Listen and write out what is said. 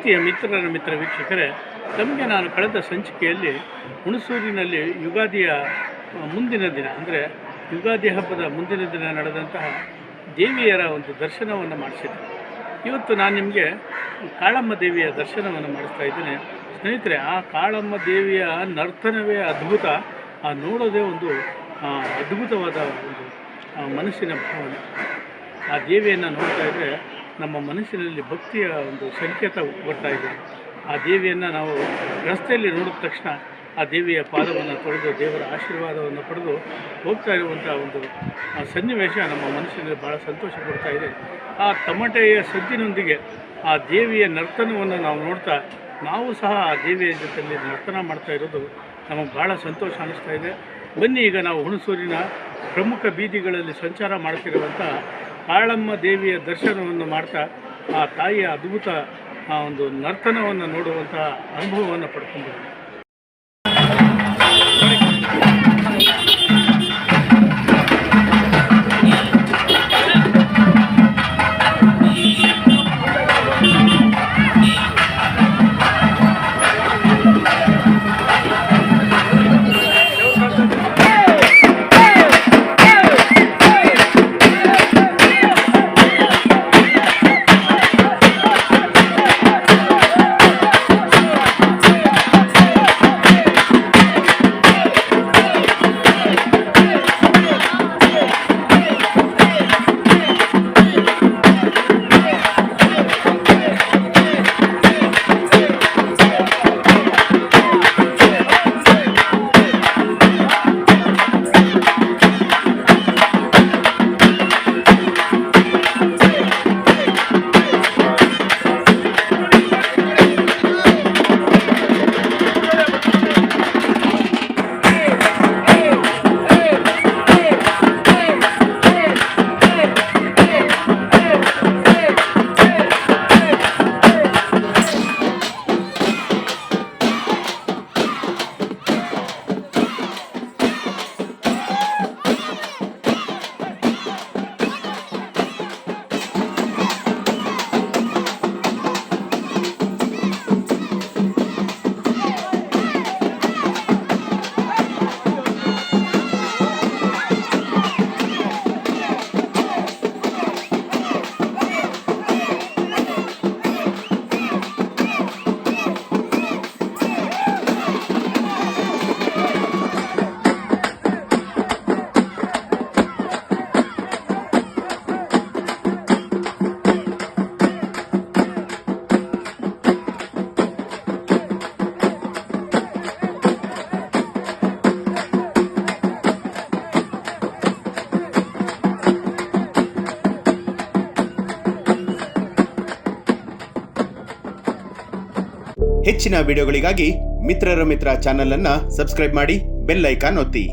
ಪ್ರೀತಿಯ ಮಿತ್ರ ವೀಕ್ಷಕರೇ, ತಮಗೆ ನಾನು ಕಳೆದ ಸಂಚಿಕೆಯಲ್ಲಿ ಹುಣಸೂರಿನಲ್ಲಿ ಯುಗಾದಿಯ ಮುಂದಿನ ದಿನ ಅಂದರೆ ಯುಗಾದಿ ಹಬ್ಬದ ಮುಂದಿನ ದಿನ ನಡೆದಂತಹ ದೇವಿಯರ ಒಂದು ದರ್ಶನವನ್ನು ಮಾಡಿಸಿದ್ದೆ. ಇವತ್ತು ನಾನು ನಿಮಗೆ ಕಾಳಮ್ಮ ದೇವಿಯ ದರ್ಶನವನ್ನು ಮಾಡಿಸ್ತಾ ಇದ್ದೇನೆ. ಸ್ನೇಹಿತರೆ, ಆ ಕಾಳಮ್ಮ ದೇವಿಯ ನರ್ತನವೇ ಅದ್ಭುತ. ನೋಡೋದೇ ಒಂದು ಅದ್ಭುತವಾದ ಒಂದು ಮನಸ್ಸಿನ ಭಾವನೆ. ಆ ದೇವಿಯನ್ನು ನೋಡ್ತಾ ಇದ್ದರೆ ನಮ್ಮ ಮನಸ್ಸಿನಲ್ಲಿ ಭಕ್ತಿಯ ಒಂದು ಸಂಕೇತ ಬರ್ತಾ ಇದೆ. ಆ ದೇವಿಯನ್ನು ನಾವು ರಸ್ತೆಯಲ್ಲಿ ನೋಡಿದ ತಕ್ಷಣ ಆ ದೇವಿಯ ಪಾದವನ್ನು ತೊಳೆದು ದೇವರ ಆಶೀರ್ವಾದವನ್ನು ಪಡೆದು ಹೋಗ್ತಾ ಇರುವಂಥ ಒಂದು ಸನ್ನಿವೇಶ ನಮ್ಮ ಮನಸ್ಸಿನಲ್ಲಿ ಭಾಳ ಸಂತೋಷ ಕೊಡ್ತಾ ಇದೆ. ಆ ತಮಟೆಯ ಸದ್ದಿನೊಂದಿಗೆ ಆ ದೇವಿಯ ನರ್ತನವನ್ನು ನಾವು ನೋಡ್ತಾ ನಾವು ಸಹ ಆ ದೇವಿಯ ಜೊತೆಯಲ್ಲಿ ನರ್ತನ ಮಾಡ್ತಾ ಇರೋದು ನಮಗೆ ಭಾಳ ಸಂತೋಷ ಅನ್ನಿಸ್ತಾ ಇದೆ. ಬನ್ನಿ, ಈಗ ನಾವು ಹುಣಸೂರಿನ ಪ್ರಮುಖ ಬೀದಿಗಳಲ್ಲಿ ಸಂಚಾರ ಮಾಡ್ತಿರುವಂಥ ಕಾಳಮ್ಮ ದೇವಿಯ ದರ್ಶನವನ್ನು ಮಾಡ್ತಾ ಆ ತಾಯಿಯ ಅದ್ಭುತ ಒಂದು ನರ್ತನವನ್ನು ನೋಡುವಂಥ ಅನುಭವವನ್ನು ಪಡ್ಕೊಂಡಿದ್ದೀವಿ. ಹೆಚ್ಚಿನ ವಿಡಿಯೋಗಳಿಗಾಗಿ ಮಿತ್ರರ ಮಿತ್ರ ಚಾನೆಲ್ ಅನ್ನು ಸಬ್ಸ್ಕ್ರೈಬ್ ಮಾಡಿ, ಬೆಲ್ ಐಕಾನ್ ಒತ್ತಿ.